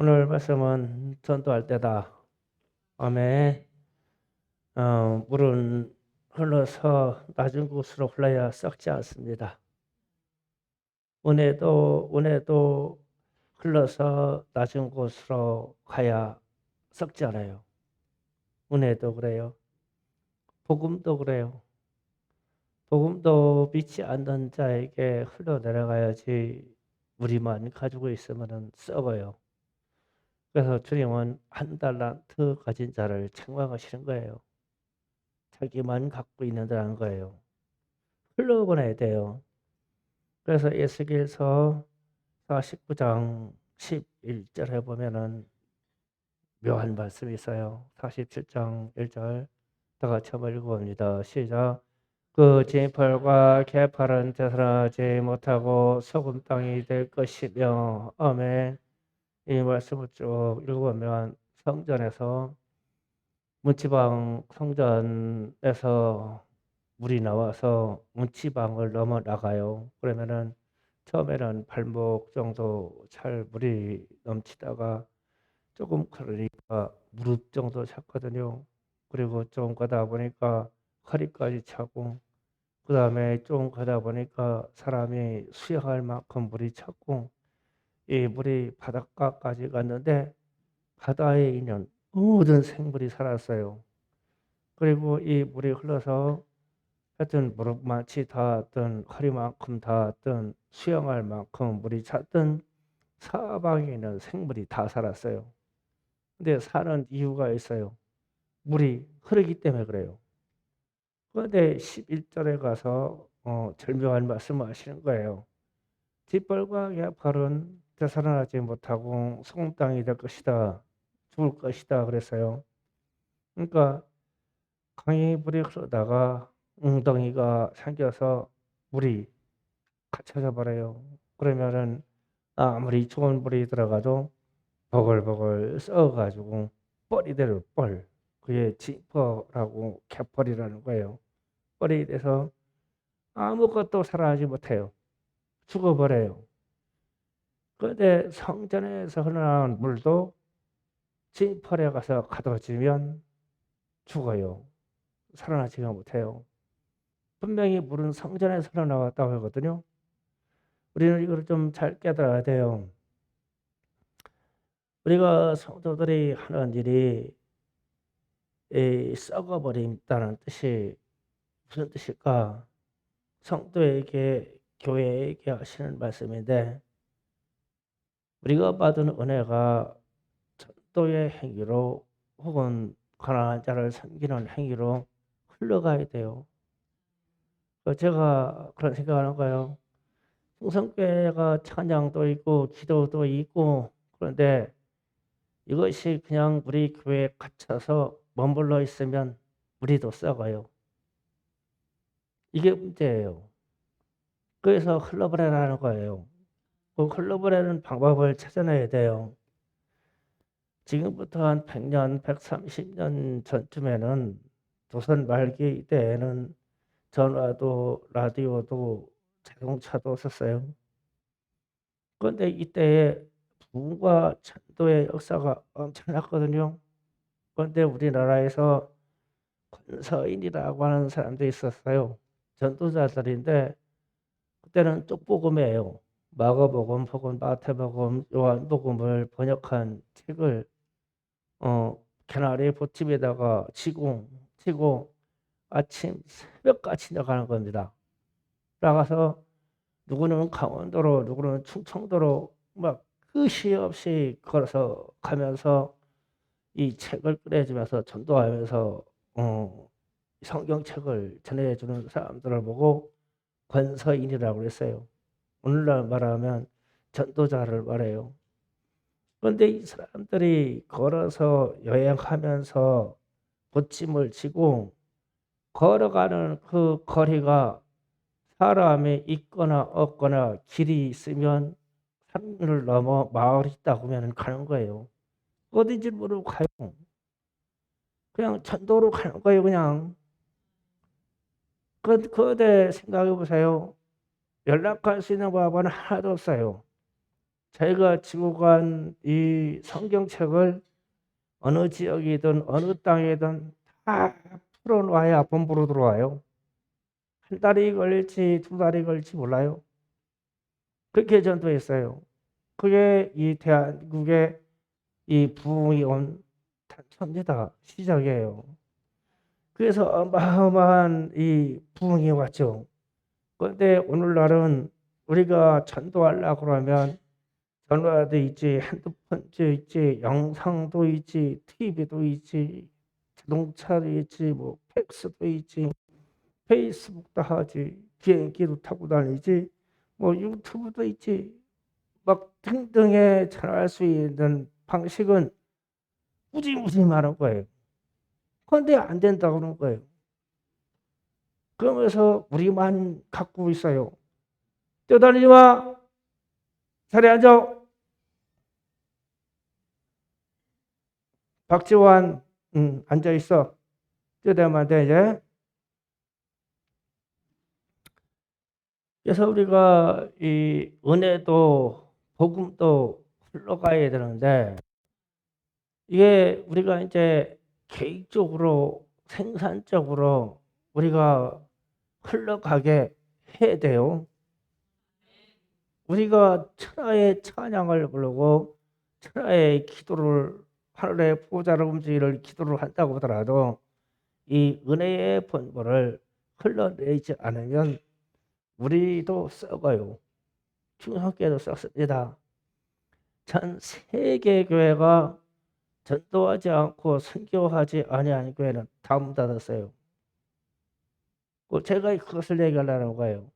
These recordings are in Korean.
오늘 말씀은 전도할 때다. 아멘. 물은 흘러서 낮은 곳으로 흘러야 썩지 않습니다. 은혜도 흘러서 낮은 곳으로 가야 썩지 않아요. 은혜도 그래요. 복음도 그래요. 복음도 믿지 않는 자에게 흘러내려가야지 우리만 가지고 있으면 썩어요. 그래서 주님은 한 달란트 가진 자를 책망하시는 거예요. 자기만 갖고 있는다는 거예요. 흘러보내야 돼요. 그래서 에스겔서 49장 11절에 보면은 묘한 말씀이 있어요. 47장 1절 다 같이 한번 읽어봅니다. 시작. 그 진펄과 개펄은 되살아나지 못하고 소금 땅이 될 것이며. 아멘. 이 말씀을 쭉 읽어보면 성전에서 문지방 성전에서 물이 나와서 문지방을 넘어 나가요. 그러면은 처음에는 발목 정도 잘 물이 넘치다가 조금 그러니까 무릎 정도 찼거든요. 그리고 좀 가다 보니까 허리까지 차고, 그 다음에 좀 가다 보니까 사람이 수영할 만큼 물이 찼고, 이 물이 바닷가까지 갔는데 바다에 있는 모든 생물이 살았어요. 그리고 이 물이 흘러서 하여튼 무릎만치 닿았던 허리만큼 닿았던 수영할 만큼 물이 찼던 사방에 있는 생물이 다 살았어요. 근데 사는 이유가 있어요. 물이 흐르기 때문에 그래요. 그런데 11절에 가서 절묘한 말씀을 하시는 거예요. 뒷벌과 야팔은 되살아나지 못하고 소금 땅이 될 것이다. 죽을 것이다 그랬어요. 그러니까 강이 물이 흐르다가 웅덩이가 생겨서 물이 갇혀져 버려요. 그러면은 아무리 좋은 물이 들어가도 버글버글 썩어가지고 뻘이 되는 뻘. 그게 지퍼라고 개펄이라는 거예요. 뻘이 돼서 아무것도 살아나지 못해요. 죽어버려요. 그런데 성전에서 흘러나온 물도 지퍼에 가서 가둬지면 죽어요. 살아나지가 못해요. 분명히 물은 성전에서 흘러나왔다고 하거든요. 우리는 이걸 좀 잘 깨달아야 돼요. 우리가 성도들이 하는 일이 썩어버린다는 뜻이 무슨 뜻일까? 성도에게, 교회에게 하시는 말씀인데, 우리가 받은 은혜가 전도의 행위로 혹은 가난한 자를 섬기는 행위로 흘러가야 돼요. 제가 그런 생각하는 거예요. 충성교회가 찬양도 있고 기도도 있고, 그런데 이것이 그냥 우리 교회에 갇혀서 머물러 있으면 우리도 썩어요. 이게 문제예요. 그래서 흘러보내라는 거예요. 그 흘러보내는 방법을 찾아내야 돼요. 지금부터 한 100년, 130년 전쯤에는 조선 말기 이때에는 전화도 라디오도 자동차도 없었어요. 그런데 이때에 부흥과 전도의 역사가 엄청났거든요. 그런데 우리나라에서 권서인이라고 하는 사람도 있었어요. 전도자들인데 그때는 쪽복음이에요. 마가복음 혹은 마태복음, 요한복음을 번역한 책을 개나리 보침에다가 치고 아침 새벽같이 나가는 겁니다. 나가서 누구는 강원도로 누구는 충청도로 막 끝이 없이 걸어서 가면서 이 책을 꺼내주면서 전도하면서 성경책을 전해주는 사람들을 보고 권서인이라고 그랬어요. 오늘날 말하면 전도자를 말해요. 그런데 이 사람들이 걸어서 여행하면서 보침을 지고 걸어가는 그 거리가 사람이 있거나 없거나 길이 있으면 산을 넘어 마을이 있다고 하면 가는 거예요. 어딘지 모르고 가요. 그냥 전도로 가는 거예요, 그냥. 그때 생각해 보세요. 연락할 수 있는 방법은 하나도 없어요. 저희가 지고 간 이 성경책을 어느 지역이든 어느 땅이든 다 풀어놔야 본부로 들어와요. 한 달이 걸릴지 두 달이 걸릴지 몰라요. 그렇게 전도했어요. 그게 이 대한민국의 이 부흥이 온 단초입니다. 시작이에요. 그래서 어마어마한 이 부흥이 왔죠. 그런데 오늘날은 우리가 전도하려고 그러면 전화도 있지, 핸드폰도 있지, 영상도 있지, TV도 있지, 자동차도 있지, 뭐 팩스도 있지, 페이스북도 하지, 비행기도 타고 다니지, 뭐 유튜브도 있지, 막 등등의 전할 수 있는 방식은 무지무지 많은 거예요. 그런데 안 된다고 그러는 거예요. 그러면서 우리만 갖고 있어요. 뛰어다니지 마. 자리에 앉아. 박지환, 앉아 있어. 뛰어다니면 안 돼, 이제. 그래서 우리가 이 은혜도 복음도 흘러가야 되는데 이게 우리가 이제 계획적으로 생산적으로 우리가 흘러가게 해야 돼요. 우리가 천하의 찬양을 부르고 천하의 기도를 하늘의 보좌를 움직이를 기도를 한다고 하더라도 이 은혜의 본보를 흘러내지 않으면 우리도 썩어요. 중학교도 썩습니다. 전 세계 교회가 전도하지 않고 선교하지 아니한 교회는 다 문 닫았어요. 제가 그것을 얘기하려는 거예요.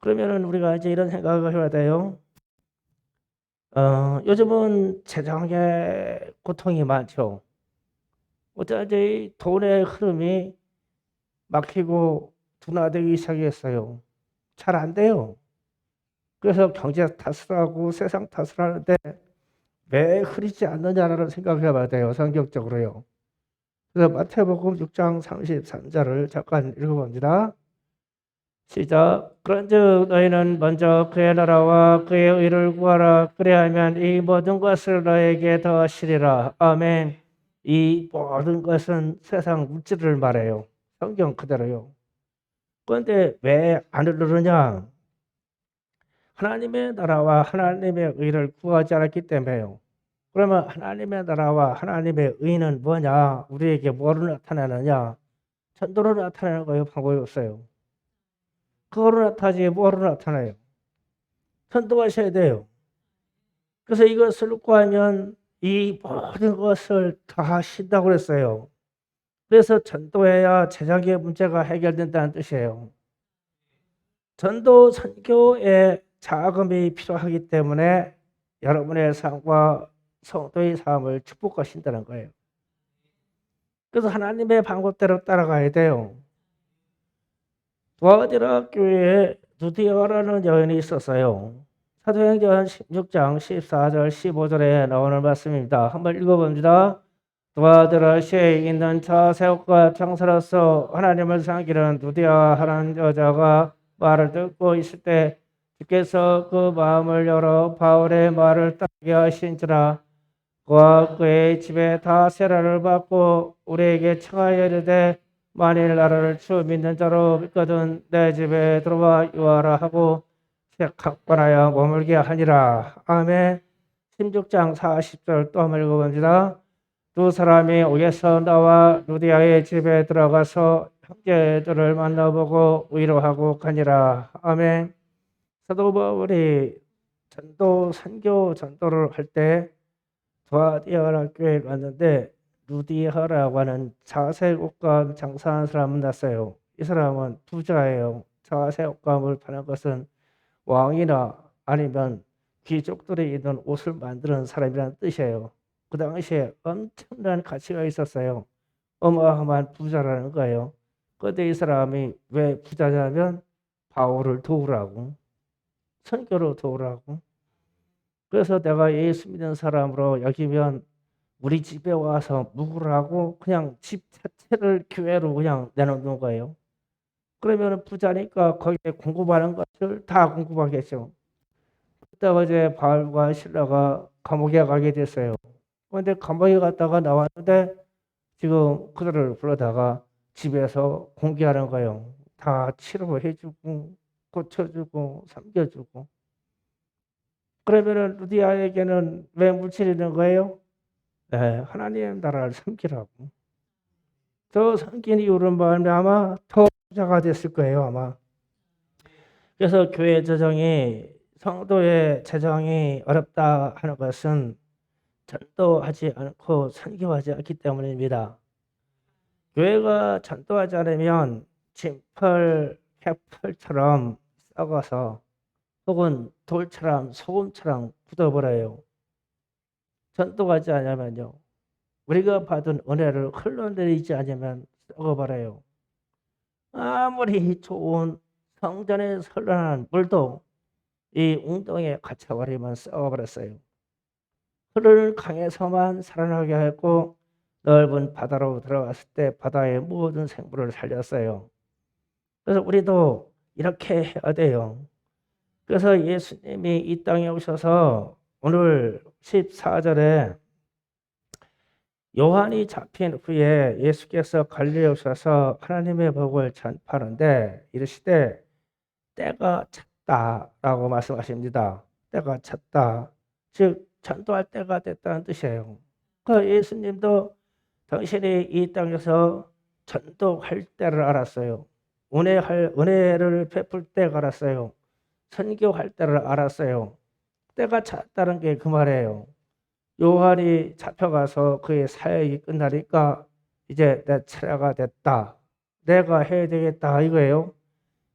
그러면은 우리가 이제 이런 생각을 해야 돼요. 요즘은 재정의 고통이 많죠. 어쩌지 돈의 흐름이 막히고 둔화되기 시작했어요. 잘 안 돼요. 그래서 경제 탓을 하고 세상 탓을 하는데 왜 흐리지 않느냐라는 생각을 해봐야 돼요. 성경적으로요. 그래서 마태복음 6장 33절을 잠깐 읽어봅니다. 시작. 그런즉 너희는 먼저 그의 나라와 그의 의를 구하라. 그래야면 이 모든 것을 너에게 더하시리라. 아멘. 이 모든 것은 세상 물질을 말해요. 성경 그대로요. 그런데 왜 안 흐르느냐? 하나님의 나라와 하나님의 의를 구하지 않았기 때문에요. 그러면 하나님의 나라와 하나님의 의는 뭐냐? 우리에게 뭐로 나타나느냐? 전도로 나타나는 거예요. 방법이 없어요. 그거로 나타나지 뭐로 나타나요? 전도하셔야 돼요. 그래서 이것을 구하면 이 모든 것을 다 하신다고 그랬어요. 그래서 전도해야 재정의 문제가 해결된다는 뜻이에요. 전도 선교에 자금이 필요하기 때문에 여러분의 삶과 성도의 삶을 축복하신다는 거예요. 그래서 하나님의 방법대로 따라가야 돼요. 두아디라 교회에 누디아라는 여인이 있었어요. 사도행전 16장 14절 15절에 나오는 말씀입니다. 한번 읽어봅니다. 두아디라 시에 있는 자세옥과 청사로서 하나님을 섬기는 누디아 하는 여자가 말을 듣고 있을 때 주께서 그 마음을 열어 바울의 말을 따르게 하신지라. 그와 그의 집에 다 세라를 받고 우리에게 청하여 이르되 만일 나를 주 믿는 자로 믿거든 내 집에 들어와 유하라 하고 각관하여 머물게 하니라. 아멘. 16장 40절 또 한번 읽어봅니다. 두 사람이 옥에서 나와 루디아의 집에 들어가서 형제들을 만나보고 위로하고 가니라. 아멘. 사도 바울이 전도 선교 전도를 할때 두아디아라 교회에 왔는데 루디아라고 하는 자색 옷감 장사하는 사람 만났어요. 이 사람은 부자예요. 자색 옷감을 파는 것은 왕이나 아니면 귀족들이 입는 옷을 만드는 사람이라는 뜻이에요. 그 당시에 엄청난 가치가 있었어요. 어마어마한 부자라는 거예요. 그런데 이 사람이 왜 부자냐면 바울을 도우라고, 선교로 도우라고. 그래서 내가 예수 믿는 사람으로 여기면 우리 집에 와서 묵으라고 그냥 집 자체를 교회로 그냥 내놓는 거예요. 그러면 부자니까 거기에 공급하는 것을 다 공급하겠죠. 그때 어제 바울과 실라가 감옥에 가게 됐어요. 그런데 감옥에 갔다가 나왔는데 지금 그들을 불러다가 집에서 공개하는 거예요. 다 치료해주고 고쳐주고 섬겨주고. 그러면은 루디아에게는 왜 물질이 있는 거예요? 네, 하나님의 나라를 섬기라고. 저 섬긴 이유는 아마 더 부자가 됐을 거예요, 아마. 그래서 교회 재정이 성도의 재정이 어렵다 하는 것은 전도하지 않고 선교하지 않기 때문입니다. 교회가 전도하지 않으면 진펄, 폐펄처럼 썩어서 혹은 돌처럼 소금처럼 굳어버려요. 전도하지 않으면요. 우리가 받은 은혜를 흘러내리지 않으면 썩어버려요. 아무리 좋은 성전에 흘러나는 물도 이 웅덩이에 갇혀버리면 썩어버렸어요. 흐르는 강에서만 살아나게 했고 넓은 바다로 들어갔을 때 바다의 모든 생물을 살렸어요. 그래서 우리도 이렇게 해야 돼요. 그래서 예수님이 이 땅에 오셔서 오늘 14절에 요한이 잡힌 후에 예수께서 갈릴리에 오셔서 하나님의 복을 전파하는데 이르시되 때가 찼다라고 말씀하십니다. 때가 찼다. 즉 전도할 때가 됐다는 뜻이에요. 그 예수님도 당신이 이 땅에서 전도할 때를 알았어요. 은혜를 베풀 때가 알았어요. 선교할 때를 알았어요. 때가 찼다는 게 그 말이에요. 요한이 잡혀가서 그의 사역이 끝나니까 이제 내 차례가 됐다. 내가 해야 되겠다 이거예요.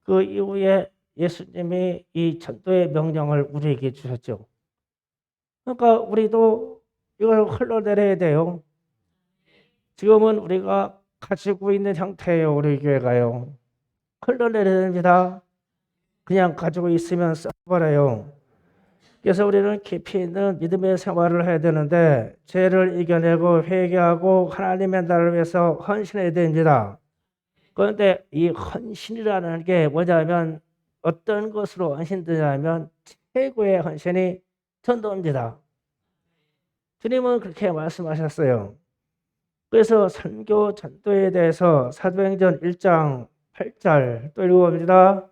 그 이후에 예수님이 이 전도의 명령을 우리에게 주셨죠. 그러니까 우리도 이걸 흘러내려야 돼요. 지금은 우리가 가지고 있는 형태예요. 우리 교회가요. 흘러내려야 됩니다. 그냥 가지고 있으면 썩어버려요. 그래서 우리는 깊이 있는 믿음의 생활을 해야 되는데 죄를 이겨내고 회개하고 하나님의 나라를 위해서 헌신해야 됩니다. 그런데 이 헌신이라는 게 뭐냐면 어떤 것으로 헌신되냐면 최고의 헌신이 전도입니다. 주님은 그렇게 말씀하셨어요. 그래서 선교 전도에 대해서 사도행전 1장 8절 또 읽어봅니다.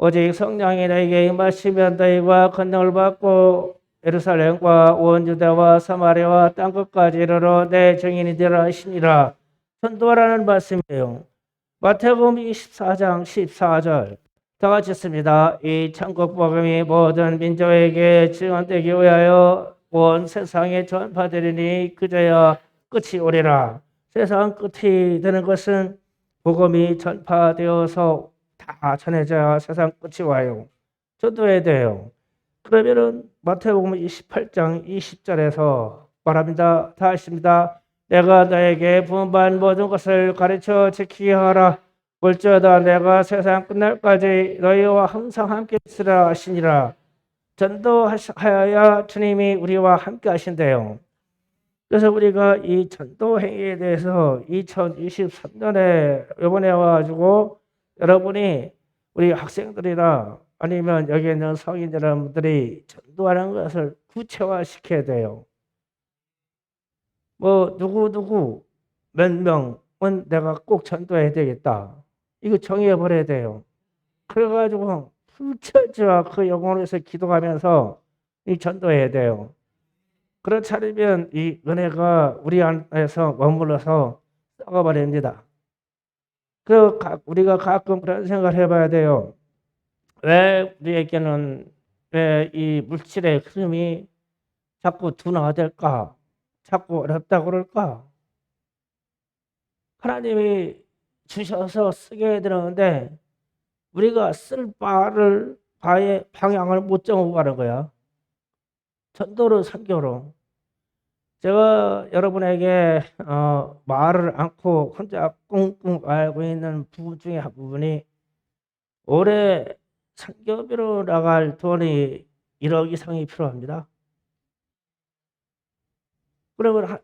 오직 성령이 너에게 임하시면 너희가 권능을 받고 예루살렘과 온 유대와 사마리아와 땅끝까지 이르러 내 증인이 되라 하시니라. 전도하라는 말씀이에요. 마태복음 24장 14절 다 같이 읽습니다. 이 천국 복음이 모든 민족에게 증언되기 위하여 온 세상에 전파되리니 그제야 끝이 오리라. 세상 끝이 되는 것은 복음이 전파되어서 다 전해져야 세상 끝이 와요. 전도해야 돼요. 그러면은 마태복음 28장 20절에서 말합니다. 다 하십니다. 내가 너에게 분반 모든 것을 가르쳐 지키게 하라. 볼지어다 내가 세상 끝날까지 너희와 항상 함께 있으라 하시니라. 전도하여야 주님이 우리와 함께 하신대요. 그래서 우리가 이 전도 행위에 대해서 2023년에 이번에 와가지고 여러분이 우리 학생들이나 아니면 여기 있는 성인 여러분들이 전도하는 것을 구체화시켜야 돼요. 뭐 누구 몇 명은 내가 꼭 전도해야 되겠다. 이거 정해버려야 돼요. 그래가지고 풀처지와 그 영혼을 위해서 기도하면서 이 전도해야 돼요. 그렇지 않으면 이 은혜가 우리 안에서 머물러서 썩어버립니다. 우리가 가끔 그런 생각을 해봐야 돼요. 왜 우리에게는 왜 이 물질의 흐름이 자꾸 둔화될까? 자꾸 어렵다고 그럴까? 하나님이 주셔서 쓰게 되는데 우리가 쓸 바의 방향을 못 정하고 가는 거야. 전도로 선교로. 제가 여러분에게 말을 않고 혼자 꿍꿍 앓고 있는 부분 중에 한 부분이 올해 선교비로 나갈 돈이 1억 이상이 필요합니다.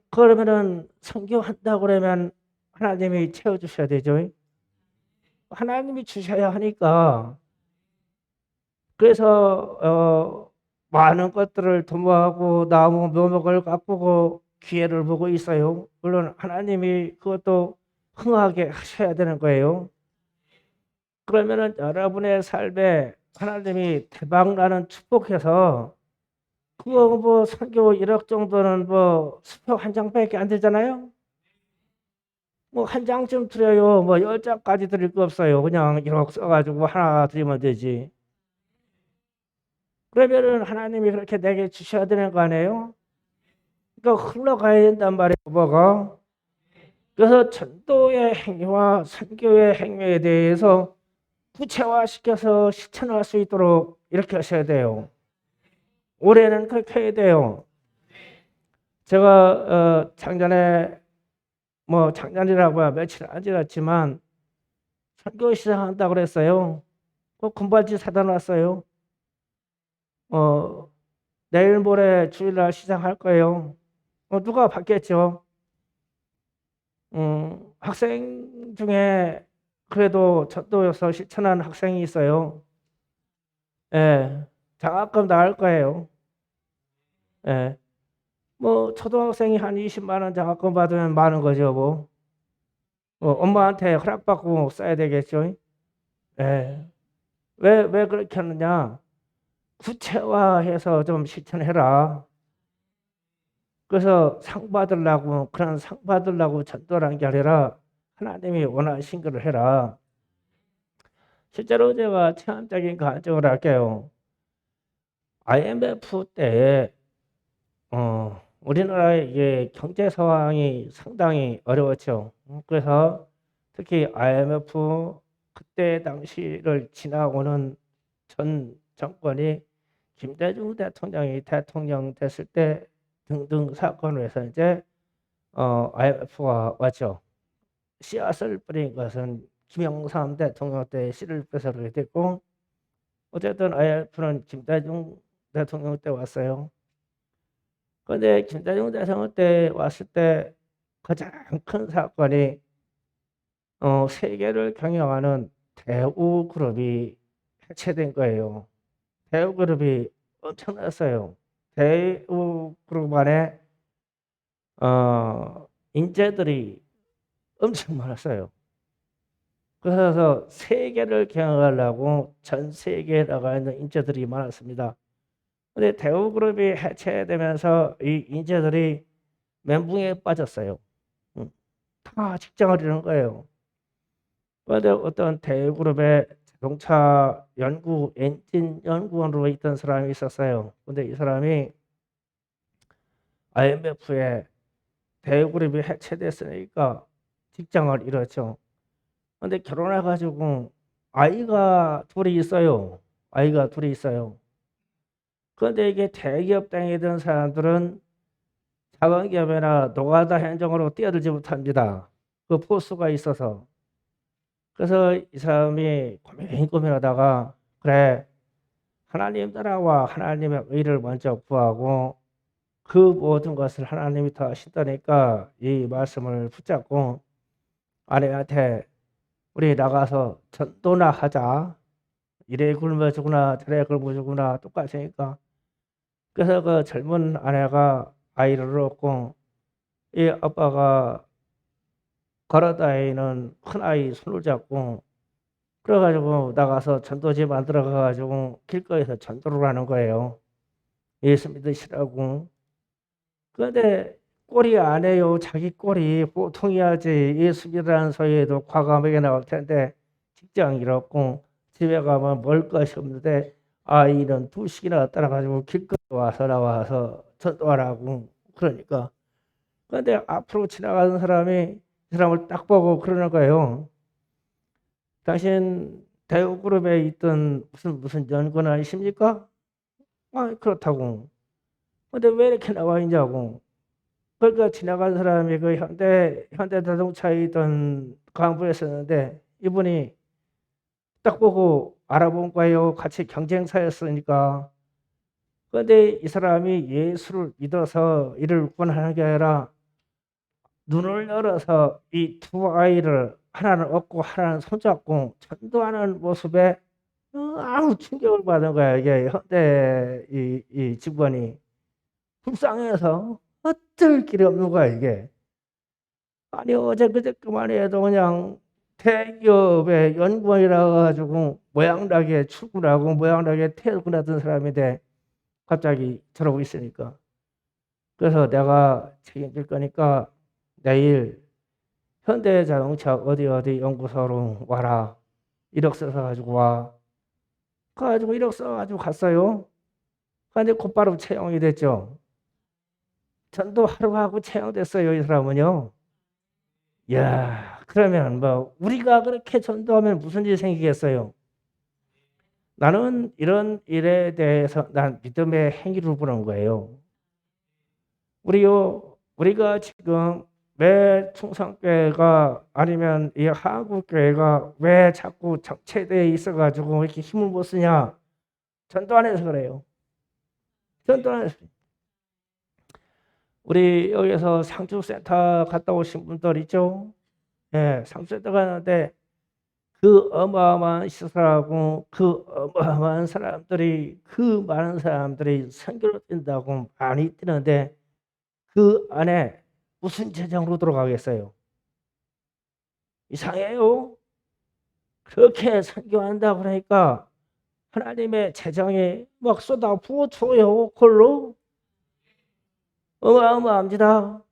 그러면은 선교한다고 그러면 하나님이 채워주셔야 되죠. 하나님이 주셔야 하니까. 그래서 많은 것들을 도모하고 나무 묘목을 가꾸고 기회를 보고 있어요. 물론 하나님이 그것도 흥하게 하셔야 되는 거예요. 그러면은 여러분의 삶에 하나님이 대박나는 축복해서 그거 뭐 선교 1억 정도는 뭐 수표 한 장밖에 안 되잖아요. 뭐 한 장쯤 드려요. 뭐 10장까지 드릴 거 없어요. 그냥 1억 써가지고 하나 드리면 되지. 그러면은 하나님이 그렇게 내게 주셔야 되는 거 아니에요? 그러니까 흘러가야 된단 말이에요. 뭐가? 그래서 전도의 행위와 선교의 행위에 대해서 구체화시켜서 실천할 수 있도록 이렇게 하셔야 돼요. 올해는 그렇게 해야 돼요. 제가 작년에 뭐 작년이라고야 며칠 안 지났지만 선교 시작한다고 그랬어요. 그 금발지 사다 놨어요. 어, 내일 모레 주일날 시작할 거예요. 누가 받겠죠? 학생 중에 그래도 전도여서 실천한 학생이 있어요. 예, 장학금 나올 거예요. 예, 뭐 초등학생이 한 20만 원 장학금 받으면 많은 거죠, 뭐. 엄마한테 허락받고 써야 되겠죠. 예, 왜 그렇게 하느냐? 구체화해서 좀 실천해라. 그래서 상 받으려고 그런 상 받으려고 전도라는 게 아니라 하나님이 원하신 것을 해라. 실제로 제가 체험적인 간증을 할게요. IMF 때 우리나라의 이게 경제 상황이 상당히 어려웠죠. 그래서 특히 IMF 그때 당시를 지나고는 전 정권이 김대중 대통령이 대통령 됐을 때 등등 사건을 해서 이제 IMF가 왔죠. 씨앗을 뿌린 것은 김영삼 대통령 때 씨를 빼서 그렇게 됐고 어쨌든 IMF는 김대중 대통령 때 왔어요. 그런데 김대중 대통령 때 왔을 때 가장 큰 사건이 세계를 경영하는 대우그룹이 해체된 거예요. 대우그룹이 엄청났어요. 대우그룹 안에 인재들이 엄청 많았어요. 그래서 세계를 경영하려고 전 세계에 나가 있는 인재들이 많았습니다. 근데 대우그룹이 해체되면서 이 인재들이 멘붕에 빠졌어요. 음, 다 직장을 잃은 거예요. 그런데 어떤 대우그룹의 자동차 연구 엔진 연구원으로 있던 사람이 있었어요. 근데 이 사람이 IMF에 대우그룹이 해체됐으니까 직장을 잃었죠. 근데 결혼해가지고 아이가 둘이 있어요. 아이가 둘이 있어요. 그런데 이게 대기업 다니던 사람들은 작은 기업이나 노가다 현장으로 뛰어들지 못합니다. 그 포스가 있어서. 그래서 이 사람이 고민하다가 그래 하나님 따라와 하나님의 의를 먼저 구하고 그 모든 것을 하나님이 다 하신다니까 이 말씀을 붙잡고 아내한테 우리 나가서 전도나 하자. 이래 굶어주구나 저래 굶어주구나 똑같으니까. 그래서 그 젊은 아내가 아이를 얻고 이 아빠가 걸어다니는 큰아이 손을 잡고 그래가지고 나가서 전도지 만들어 가가지고 길거리에서 전도를 하는 거예요. 예수 믿으시라고. 그런데 꼴이 안 해요. 자기 꼴이 보통이야지. 예수 믿으라는 소리에도 과감하게 나올 텐데 직장 잃었고 집에 가면 먹을 것이 없는데 아이는 2식이나 따라가지고 길거리 와서 나와서 전도하라고 그러니까. 그런데 앞으로 지나가는 사람이 이 사람을 딱 보고 그러는 거예요. 당신 대우그룹에 있던 무슨 연구는 아니십니까? 그렇다고. 근데 왜 이렇게 나와 있냐고. 그러니까 지나간 사람이 그 현대자동차에 있던 간부에 있었는데 이분이 딱 보고 알아본 거예요. 같이 경쟁사였으니까. 그런데 이 사람이 예수를 믿어서 이를 구원하는 게 아니라 눈을 열어서 이 두 아이를 하나는 얻고 하나는 손잡고 전도하는 모습에 아우 충격을 받은 거야. 이게 현대 이 직원이 불쌍해서 어쩔 길이 없는 거야 이게. 아니 어제 그저께만 해도 그냥 대기업의 연구원이라 가지고 모양나게 출근하고 모양나게 퇴근하던 사람인데 갑자기 저러고 있으니까. 그래서 내가 책임질 거니까 내일 현대자동차 어디 어디 연구소로 와라. 1억 써서 가지고 와. 가지고 1억 써가지고 갔어요. 근데 곧바로 채용이 됐죠. 전도 하루 하고 채용됐어요. 이 사람은요. 야, 그러면 뭐 우리가 그렇게 전도하면 무슨 일이 생기겠어요? 나는 이런 일에 대해서 난 믿음의 행위를 보는 거예요. 우리가 지금 왜 충성교회가 아니면 이 한국교회가 왜 자꾸 정체되어 있어가지고 이렇게 힘을 못 쓰냐? 전도 안 해서 그래요. 전도 안 해서. 우리 여기서 상주센터 갔다 오신 분들 있죠? 예, 상주센터 가는데 그 어마어마한 시설하고 그 어마어마한 사람들이 그 많은 사람들이 선교를 뛴다고 많이 뛰는데 그 안에 무슨 재정으로 들어가겠어요? 이상해요. 그렇게 선교한다 그러니까 하나님의 재정이 막 쏟아 부어줘요. 그걸로 어마어마합니다.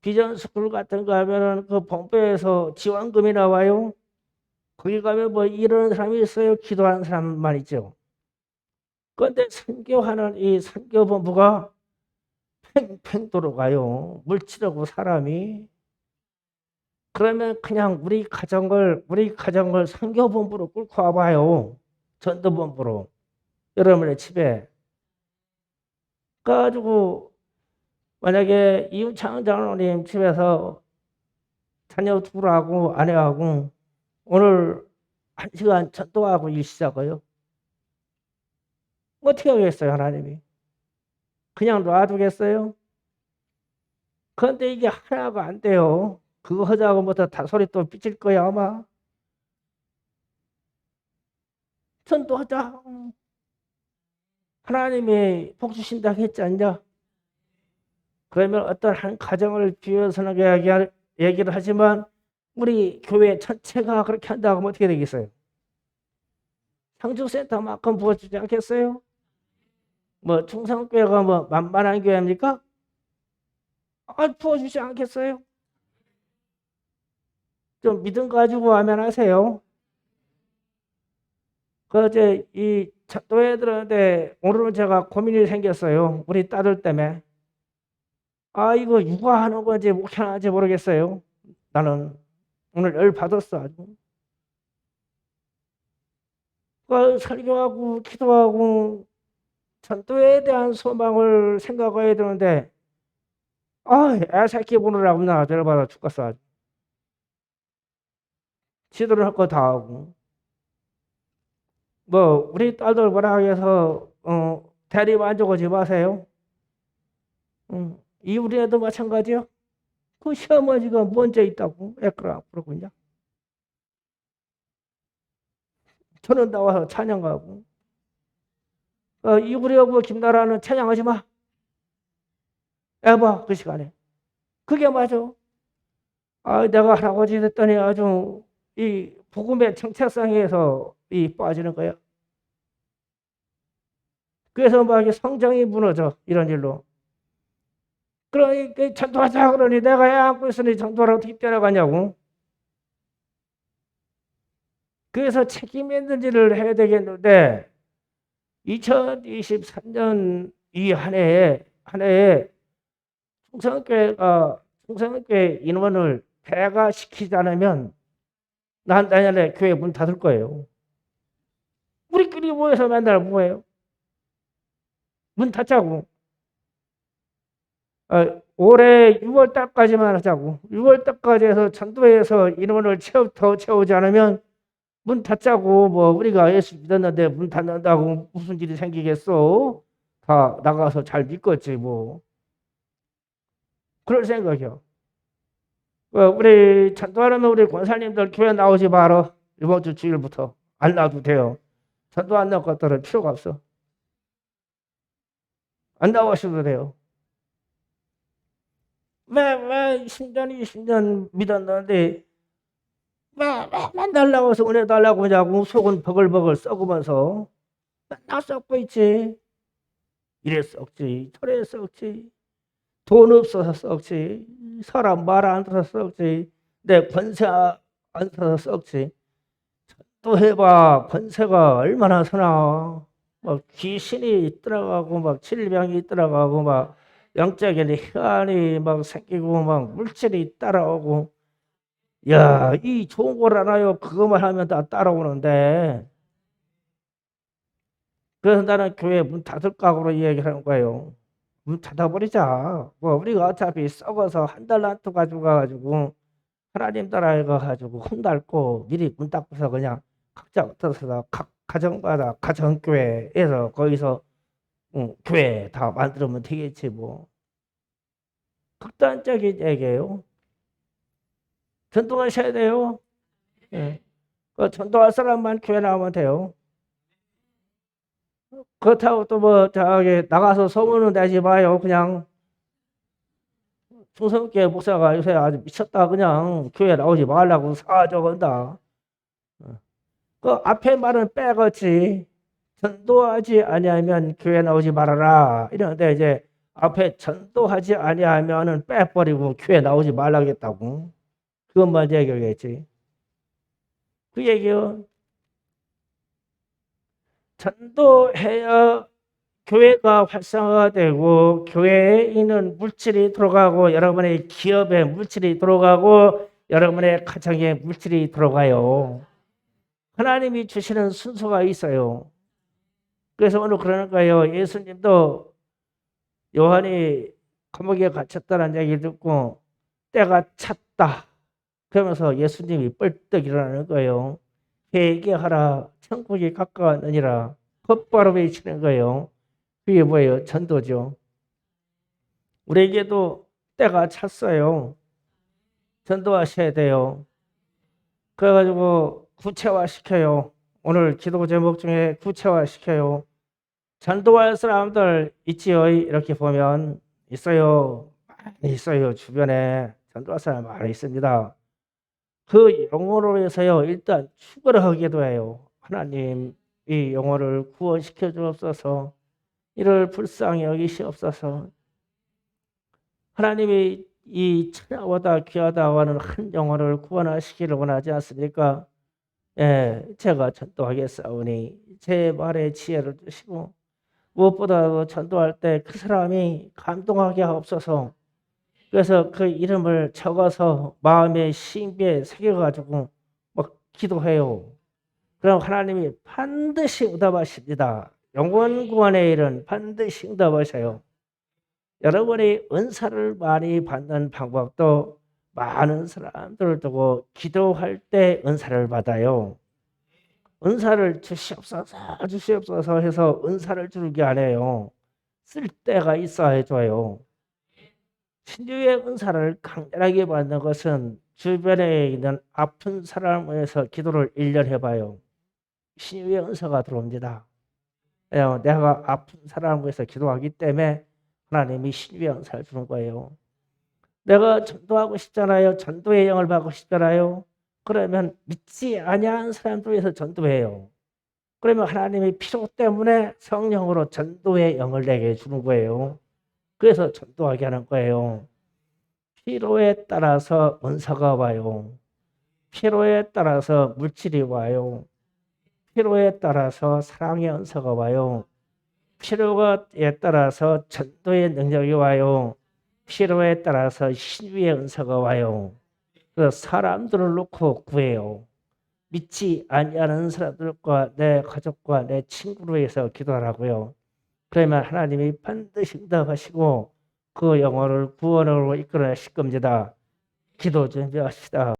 비전스쿨 같은 거 하면은 그 본부에서 지원금이 나와요. 거기 가면 뭐 이러는 사람이 있어요. 기도하는 사람만 있죠. 그런데 선교하는 이 선교본부가 팽팽 돌아가요. 물질하고 사람이. 그러면 그냥 우리 가정을 선교본부로 끌고 와봐요. 전도본부로. 여러분의 집에. 그래가지고 만약에 이윤창 장로님 집에서 자녀 둘하고 아내하고 오늘 1시간 전도하고 일 시작해요. 어떻게 하겠어요, 하나님이? 그냥 놔두겠어요? 그런데 이게 하나가 안 돼요. 그거 하자고 부터 다 소리 또 삐질 거야, 아마. 전도하자. 하나님이 복 주신다고 했지 않냐? 그러면 어떤 한 가정을 비워서는 얘기를 하지만 우리 교회 전체가 그렇게 한다고 하면 어떻게 되겠어요? 상주센터만큼 부어주지 않겠어요? 뭐 충성교회가 뭐 만만한 교회입니까? 부어주지 않겠어요? 좀 믿음 가지고 하면 하세요. 그제 이 전도회들한테 오늘은 제가 고민이 생겼어요. 우리 딸들 때문에. 이거 육아하는 건지 목회하는지 모르겠어요. 나는 오늘 열 받았어 아주. 설교하고 기도하고 전도에 대한 소망을 생각해야 되는데 애새끼 보느라고 나 열받아 죽겠어 아주. 지도를 할 거 다 하고 뭐 우리 딸들 뭐라 해서 대리 만족하지 마세요. 이 우리 애도 마찬가지요. 그 시어머니가 먼저 있다고 애끌어 그러고 있냐. 저는 나와서 찬양하고 이 우리 여보 김나라는 찬양하지 마. 애봐 그 시간에. 그게 맞아. 내가 할아버지 됐더니 아주 이 복음의 정체성에서 이 빠지는 거야. 그래서 막 성정이 무너져 이런 일로. 그러니 전도하자 그러니 내가 애 안고 있으니 전도를 어떻게 뛰어나가냐고. 그래서 책임 있는 일을 해야 되겠는데 2023년 이 한 해에 충성교회 인원을 배가시키지 않으면 난 내년에 교회 문 닫을 거예요. 우리끼리 모여서 맨날 뭐예요? 문 닫자고. 올해 6월 달까지만 하자고. 6월 달까지 해서 전도회에서 인원을 더 채우지 않으면 문 닫자고. 뭐 우리가 예수 믿었는데 문 닫는다고 무슨 일이 생기겠어? 다 나가서 잘 믿겠지 뭐. 그럴 생각이요. 우리 전도하는 우리 권사님들 교회 나오지 마라. 이번 주 주일부터. 안 나와도 돼요. 전도 안 나올 것들은 필요가 없어. 안 나오셔도 돼요. 왜 10년, 20년 믿었는데 맨날 나와서 은혜 달라고 하냐고 속은 버글버글 썩으면서 맨날 썩고 있지. 이래 썩지 저래 썩지. 돈 없어서 썩지. 사람 말 안 들어서 썩지. 내 권세 안 써서 썩지. 또 해봐. 권세가 얼마나 서나. 막 귀신이 들어가고 막 질병이 들어가고 막 영적인 희한이 막 생기고 막 물질이 따라오고. 야, 이 좋은 걸 알아요. 그것만 하면 다 따라오는데. 그래서 나는 교회 문 닫을 각오로 이야기하는 거예요. 문 닫아버리자. 뭐 우리가 어차피 썩어서 한 달란트 가지고 가가지고 하나님 따라해가지고 혼날고 미리 문 닫고서 그냥 각자 어떠서 각 가정마다 가정교회에서 거기서 교회 다 만들면 되겠지 뭐. 극단적인 얘기예요. 전도하셔야 돼요. 예. 그 전도할 사람만 교회 나오면 돼요. 그렇다고 또 뭐 저기 나가서 소문은 내지 마요. 그냥 충성교회 목사가 요새 아주 미쳤다. 그냥 교회 나오지 말라고 사정 한다. 그 앞에 말은 빼겠지. 전도하지 아니하면 교회 나오지 말아라. 이런데 이제 앞에 전도하지 아니하면은 빼버리고 교회 나오지 말라겠다고. 그것만 얘기하겠지. 그 얘기요. 전도해야 교회가 활성화되고 교회에 있는 물질이 들어가고 여러분의 기업에 물질이 들어가고 여러분의 가정에 물질이 들어가요. 하나님이 주시는 순서가 있어요. 그래서 오늘 그러는 거예요. 예수님도 요한이 감옥에 갇혔다는 얘기 듣고 때가 찼다. 그러면서 예수님이 뻘떡 일어나는 거예요. 회개하라. 천국이 가까웠느니라. 곧바로 외치는 거예요. 그게 뭐예요? 전도죠. 우리에게도 때가 찼어요. 전도하셔야 돼요. 그래가지고 구체화시켜요. 오늘 기도 제목 중에 구체화시켜요. 전도할 사람들 있지요? 이렇게 보면 있어요. 많이 있어요. 주변에 전도할 사람 많이 있습니다. 그 영혼으로 해서요. 일단 축을 하기도 해요. 하나님 이 영혼을 구원시켜 주옵소서. 이를 불쌍히 여기시옵소서. 하나님이 이 천하보다 귀하다고 하는 한 영혼을 구원하시기를 원하지 않습니까? 예, 제가 전도하겠사오니 제 말에 지혜를 주시고 무엇보다도 전도할 때 그 사람이 감동하게 하옵소서. 그래서 그 이름을 적어서 마음의 신비에 새겨가지고 막 기도해요. 그럼 하나님이 반드시 응답하십니다. 영원 구원의 일은 반드시 응답하셔요. 여러분이 은사를 많이 받는 방법도 많은 사람들을 두고 기도할 때 은사를 받아요. 은사를 주시옵소서 해서 은사를 주는 게 아니에요. 쓸 때가 있어야 줘요. 신유의 은사를 강렬하게 받는 것은 주변에 있는 아픈 사람을 위해서 기도를 1년 해봐요. 신유의 은사가 들어옵니다. 내가 아픈 사람을 위해서 기도하기 때문에 하나님이 신유의 은사를 주는 거예요. 내가 전도하고 싶잖아요. 전도의 영을 받고 싶잖아요. 그러면 믿지 아니하는 사람들 위해서 전도해요. 그러면 하나님이 필요 때문에 성령으로 전도의 영을 내게 주는 거예요. 그래서 전도하게 하는 거예요. 필요에 따라서 은사가 와요. 필요에 따라서 물질이 와요. 필요에 따라서 사랑의 은사가 와요. 필요에 따라서 전도의 능력이 와요. 필요에 따라서 신비의 은사가 와요. 그래서 사람들을 놓고 구해요. 믿지 아니하는 사람들과 내 가족과 내 친구를 위해서 기도하라고요. 그러면 하나님이 반드시 응답하시고 그 영혼을 구원으로 이끌어내실 겁니다. 기도 준비합시다.